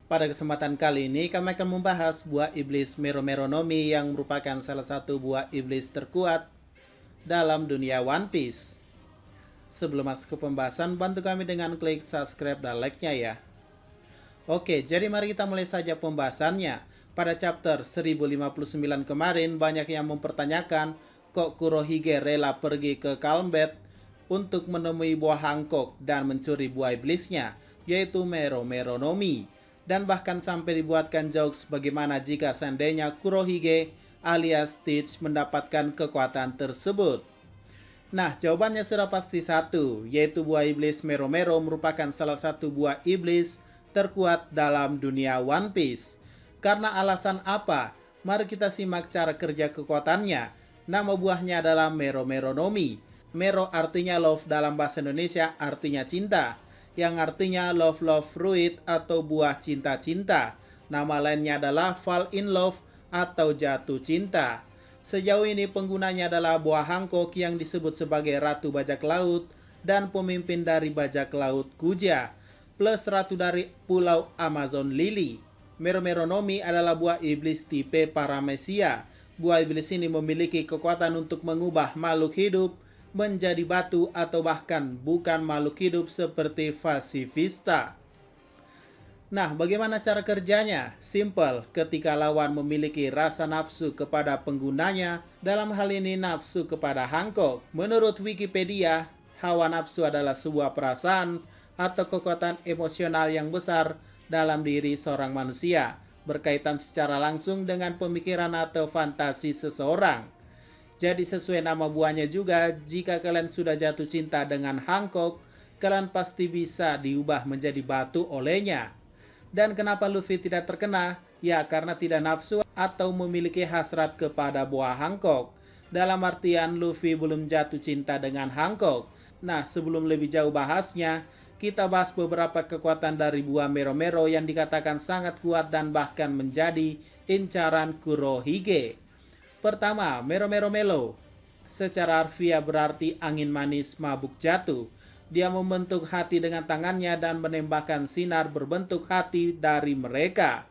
Pada kesempatan kali ini kami akan membahas buah iblis Meromeronomi yang merupakan salah satu buah iblis terkuat dalam dunia One Piece. Sebelum masuk ke pembahasan, bantu kami dengan klik subscribe dan like-nya ya. Oke, jadi mari kita mulai saja pembahasannya. Pada chapter 1059 kemarin, banyak yang mempertanyakan kok Kurohige rela pergi ke Calm-Bed untuk menemui buah Hancock dan mencuri buah iblisnya, yaitu Meromeronomi. Dan bahkan sampai dibuatkan jokes bagaimana jika seandainya Kurohige alias Stitch mendapatkan kekuatan tersebut. Nah, jawabannya sudah pasti satu, yaitu buah iblis Meromero merupakan salah satu buah iblis terkuat dalam dunia One Piece. Karena alasan apa? Mari kita simak cara kerja kekuatannya. Nama buahnya adalah Meromeronomi. Mero artinya love dalam bahasa Indonesia, artinya cinta, yang artinya love fruit atau buah cinta-cinta. Nama lainnya adalah fall in love atau jatuh cinta. Sejauh ini penggunanya adalah buah Hancock yang disebut sebagai Ratu Bajak Laut dan pemimpin dari Bajak Laut Kuja, plus Ratu dari Pulau Amazon Lily. Meromeronomi adalah buah iblis tipe Paramecia. Buah iblis ini memiliki kekuatan untuk mengubah makhluk hidup menjadi batu atau bahkan bukan makhluk hidup seperti Vasivista. Nah, bagaimana cara kerjanya? Simple, ketika lawan memiliki rasa nafsu kepada penggunanya, dalam hal ini nafsu kepada Hancock. Menurut Wikipedia, hawa nafsu adalah sebuah perasaan atau kekuatan emosional yang besar dalam diri seorang manusia, berkaitan secara langsung dengan pemikiran atau fantasi seseorang. Jadi sesuai nama buahnya juga, jika kalian sudah jatuh cinta dengan Hancock, kalian pasti bisa diubah menjadi batu olehnya. Dan kenapa Luffy tidak terkena? Ya, karena tidak nafsu atau memiliki hasrat kepada buah Hancock. Dalam artian Luffy belum jatuh cinta dengan Hancock. Nah, sebelum lebih jauh bahasnya, kita bahas beberapa kekuatan dari buah Meromero yang dikatakan sangat kuat dan bahkan menjadi incaran Kurohige. Pertama, Meromeromelo. Secara harfiah berarti angin manis mabuk jatuh. Dia membentuk hati dengan tangannya dan menembakkan sinar berbentuk hati dari mereka.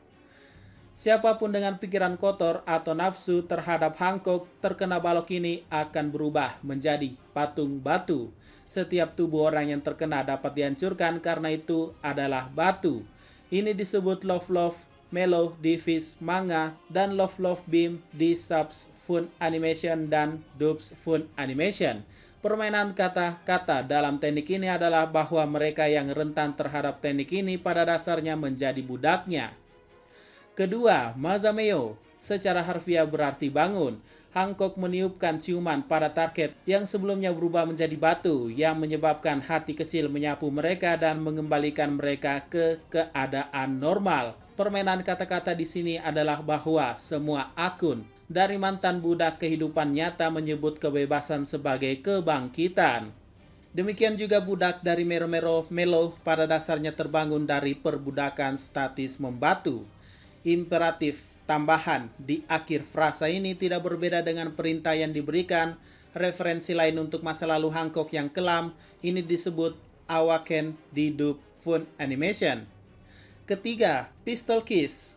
Siapapun dengan pikiran kotor atau nafsu terhadap Hancock terkena balok ini akan berubah menjadi patung batu. Setiap tubuh orang yang terkena dapat dihancurkan karena itu adalah batu. Ini disebut Love Melo di Fish Manga dan Love Beam di Subs Fun Animation dan Dubs Fun Animation. Permainan kata-kata dalam teknik ini adalah bahwa mereka yang rentan terhadap teknik ini pada dasarnya menjadi budaknya. Kedua, Mazameo. Secara harfiah berarti bangun. Hancock meniupkan ciuman pada target yang sebelumnya berubah menjadi batu yang menyebabkan hati kecil menyapu mereka dan mengembalikan mereka ke keadaan normal. Permainan kata-kata di sini adalah bahwa semua akun dari mantan budak kehidupan nyata menyebut kebebasan sebagai kebangkitan. Demikian juga budak dari Meromero pada dasarnya terbangun dari perbudakan statis membatu. Imperatif tambahan di akhir frasa ini tidak berbeda dengan perintah yang diberikan. Referensi lain untuk masa lalu Hancock yang kelam ini disebut Awaken di Dub Fun Animation. Ketiga, Pistol Kiss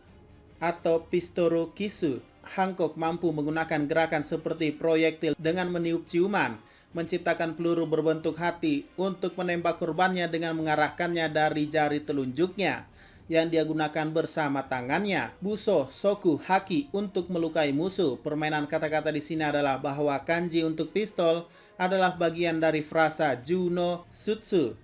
atau Pistoro Kisu. Hancock mampu menggunakan gerakan seperti proyektil dengan meniup ciuman, menciptakan peluru berbentuk hati untuk menembak korbannya dengan mengarahkannya dari jari telunjuknya yang dia gunakan bersama tangannya. Buso, soku, haki untuk melukai musuh. Permainan kata-kata di sini adalah bahwa kanji untuk pistol adalah bagian dari frasa Juno Sutsu,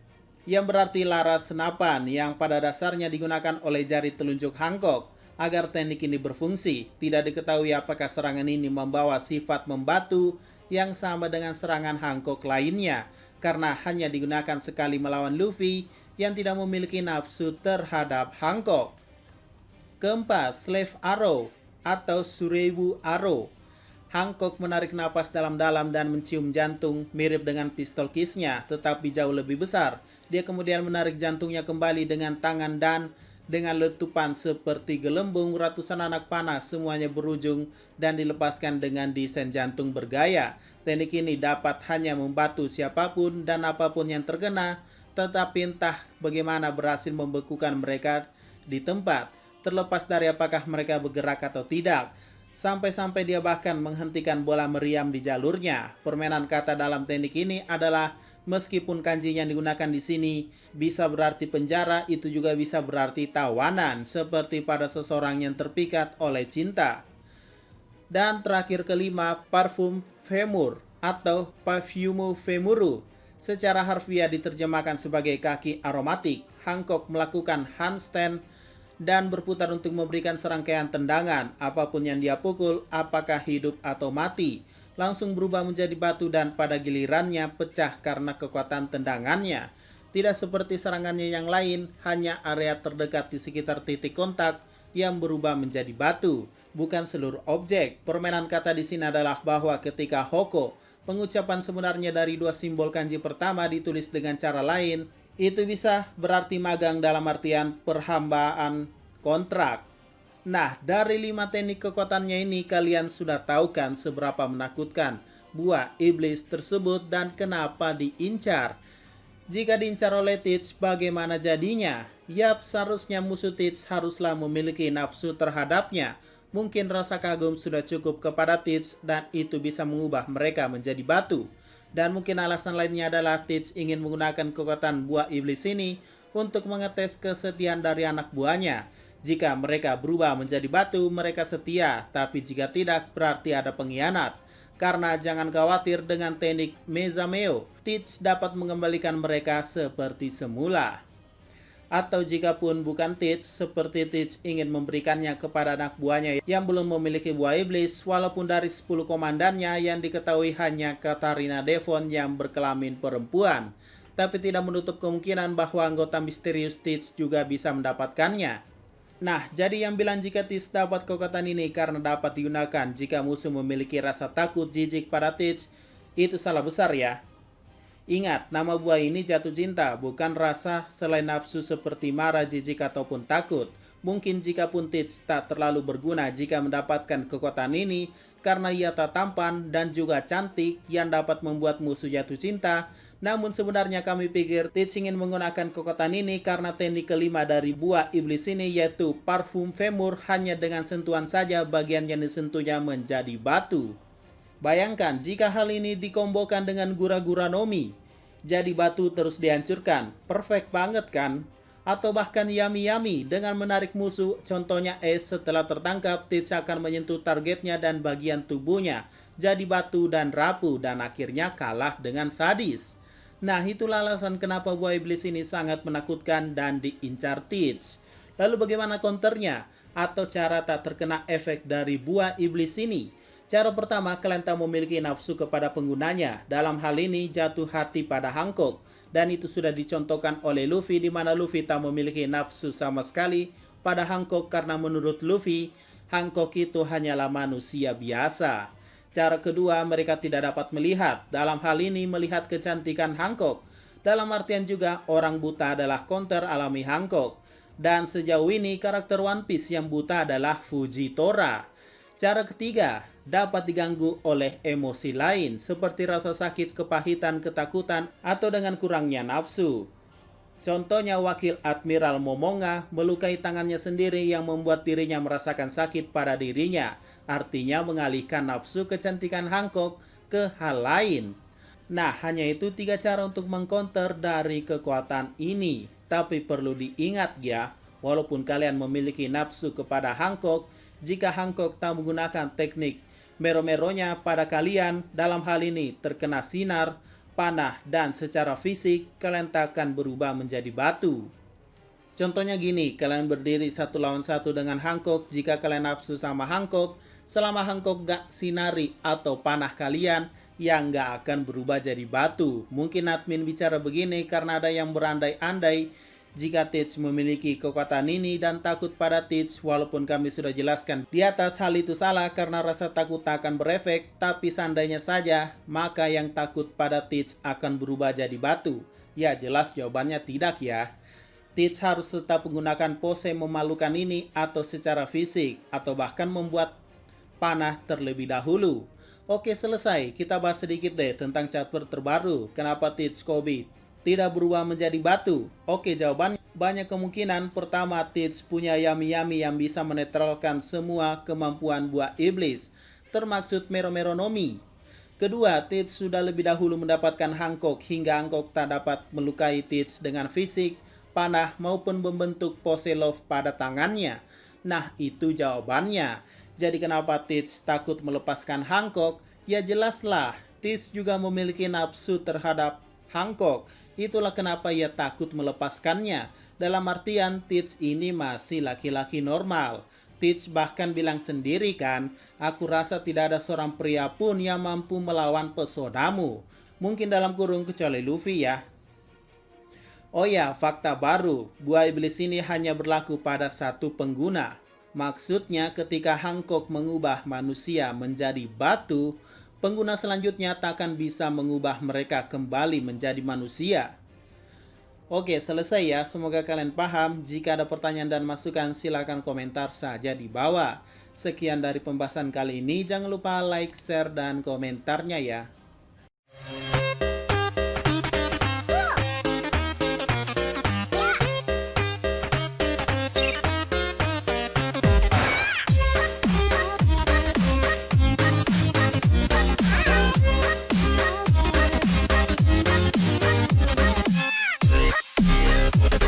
yang berarti laras senapan yang pada dasarnya digunakan oleh jari telunjuk Hancock agar teknik ini berfungsi. Tidak diketahui apakah serangan ini membawa sifat membatu yang sama dengan serangan Hancock lainnya, karena hanya digunakan sekali melawan Luffy yang tidak memiliki nafsu terhadap Hancock. Keempat, Slave Arrow atau Sureibu Arrow. Hancock menarik napas dalam-dalam dan mencium jantung mirip dengan pistol kiss-nya, tetapi jauh lebih besar. Dia kemudian menarik jantungnya kembali dengan tangan dan dengan letupan seperti gelembung ratusan anak panah semuanya berujung dan dilepaskan dengan desain jantung bergaya. Teknik ini dapat hanya membatu siapapun dan apapun yang terkena, tetapi entah bagaimana berhasil membekukan mereka di tempat, terlepas dari apakah mereka bergerak atau tidak. Sampai-sampai dia bahkan menghentikan bola meriam di jalurnya. Permainan kata dalam teknik ini adalah meskipun kanji yang digunakan di sini bisa berarti penjara, itu juga bisa berarti tawanan, seperti pada seseorang yang terpikat oleh cinta. Dan terakhir kelima, parfum femur atau parfumo femuru. Secara harfiah diterjemahkan sebagai kaki aromatik. Hancock melakukan handstand dan berputar untuk memberikan serangkaian tendangan. Apapun yang dia pukul, apakah hidup atau mati, langsung berubah menjadi batu dan pada gilirannya pecah karena kekuatan tendangannya. Tidak seperti serangannya yang lain, hanya area terdekat di sekitar titik kontak yang berubah menjadi batu, bukan seluruh objek. Permainan kata di sini adalah bahwa ketika hoko, pengucapan sebenarnya dari dua simbol kanji pertama ditulis dengan cara lain, itu bisa berarti magang dalam artian perhambaan kontrak. Nah, dari 5 teknik kekuatannya ini kalian sudah tahu kan seberapa menakutkan buah iblis tersebut dan kenapa diincar. Jika diincar oleh Teach, bagaimana jadinya? Yap, seharusnya musuh Teach haruslah memiliki nafsu terhadapnya. Mungkin rasa kagum sudah cukup kepada Teach dan itu bisa mengubah mereka menjadi batu. Dan mungkin alasan lainnya adalah Teach ingin menggunakan kekuatan buah iblis ini untuk mengetes kesetiaan dari anak buahnya. Jika mereka berubah menjadi batu, mereka setia. Tapi jika tidak, berarti ada pengkhianat. Karena jangan khawatir, dengan teknik Mezameo, Teach dapat mengembalikan mereka seperti semula. Atau jika pun bukan Teach, seperti Teach ingin memberikannya kepada anak buahnya yang belum memiliki buah iblis, walaupun dari 10 komandannya yang diketahui hanya Katarina Devon yang berkelamin perempuan. Tapi tidak menutup kemungkinan bahwa anggota misterius Teach juga bisa mendapatkannya. Nah, jadi yang bilang jika Teach dapat kekuatan ini karena dapat digunakan jika musuh memiliki rasa takut jijik pada Teach, itu salah besar ya. Ingat, nama buah ini jatuh cinta, bukan rasa selain nafsu seperti marah, jijik, ataupun takut. Mungkin jika pun Teach tak terlalu berguna jika mendapatkan kekuatan ini, karena ia tak tampan dan juga cantik yang dapat membuat musuh jatuh cinta. Namun sebenarnya kami pikir Teach ingin menggunakan kekuatan ini karena teknik kelima dari buah iblis ini, yaitu parfum femur. Hanya dengan sentuhan saja bagian yang disentuhnya menjadi batu. Bayangkan jika hal ini dikombokan dengan gura-gura Nomi, jadi batu terus dihancurkan. Perfect banget kan? Atau bahkan yami-yami dengan menarik musuh. Contohnya setelah tertangkap, Teach akan menyentuh targetnya dan bagian tubuhnya jadi batu dan rapuh dan akhirnya kalah dengan sadis. Nah, itulah alasan kenapa buah iblis ini sangat menakutkan dan diincar Teach. Lalu bagaimana counternya atau cara tak terkena efek dari buah iblis ini? Cara pertama, kalian tak memiliki nafsu kepada penggunanya. Dalam hal ini jatuh hati pada Hancock. Dan itu sudah dicontohkan oleh Luffy, di mana Luffy tak memiliki nafsu sama sekali pada Hancock karena menurut Luffy, Hancock itu hanyalah manusia biasa. Cara kedua, mereka tidak dapat melihat. Dalam hal ini melihat kecantikan Hancock. Dalam artian juga orang buta adalah counter alami Hancock. Dan sejauh ini karakter One Piece yang buta adalah Fujitora. Cara ketiga, dapat diganggu oleh emosi lain seperti rasa sakit, kepahitan, ketakutan, atau dengan kurangnya nafsu. Contohnya wakil Admiral Momonga melukai tangannya sendiri yang membuat dirinya merasakan sakit pada dirinya. Artinya mengalihkan nafsu kecantikan Hancock ke hal lain. Nah, hanya itu 3 cara untuk mengcounter dari kekuatan ini. Tapi perlu diingat ya, walaupun kalian memiliki nafsu kepada Hancock, jika Hancock tak menggunakan teknik mero-meronya pada kalian, dalam hal ini terkena sinar, panah, dan secara fisik, kalian tak akan berubah menjadi batu. Contohnya gini, kalian berdiri 1 lawan 1 dengan Hancock. Jika kalian nafsu sama Hancock, selama Hancock gak sinari atau panah kalian, yang gak akan berubah jadi batu. Mungkin admin bicara begini karena ada yang berandai-andai jika Teach memiliki kekuatan ini dan takut pada Teach. Walaupun kami sudah jelaskan di atas, hal itu salah karena rasa takut tak akan berefek. Tapi seandainya saja, maka yang takut pada Teach akan berubah jadi batu. Ya, jelas jawabannya tidak ya. Teach harus tetap menggunakan pose memalukan ini atau secara fisik, atau bahkan membuat panah terlebih dahulu. Oke, selesai. Kita bahas sedikit deh tentang chapter terbaru. Kenapa Teach Kobe tidak berubah menjadi batu? Oke, jawabannya Banyak kemungkinan. Pertama, Teach punya yami-yami yang bisa menetralkan semua kemampuan buah iblis, termaksud Meromeronomi. Kedua, Teach sudah lebih dahulu mendapatkan Hancock hingga Hancock tak dapat melukai Teach dengan fisik, panah, maupun membentuk pose love pada tangannya. Nah, itu jawabannya. Jadi kenapa Teach takut melepaskan Hancock? Ya jelaslah, Teach juga memiliki nafsu terhadap Hancock. Itulah kenapa ia takut melepaskannya. Dalam artian, Teach ini masih laki-laki normal. Teach bahkan bilang sendiri kan, aku rasa tidak ada seorang pria pun yang mampu melawan pesonamu. Mungkin dalam kurung kecuali Luffy ya. Oh ya, fakta baru, buah iblis ini hanya berlaku pada satu pengguna. Maksudnya ketika Hancock mengubah manusia menjadi batu, pengguna selanjutnya takkan bisa mengubah mereka kembali menjadi manusia. Oke, selesai ya. Semoga kalian paham. Jika ada pertanyaan dan masukan, silakan komentar saja di bawah. Sekian dari pembahasan kali ini. Jangan lupa like, share, dan komentarnya ya.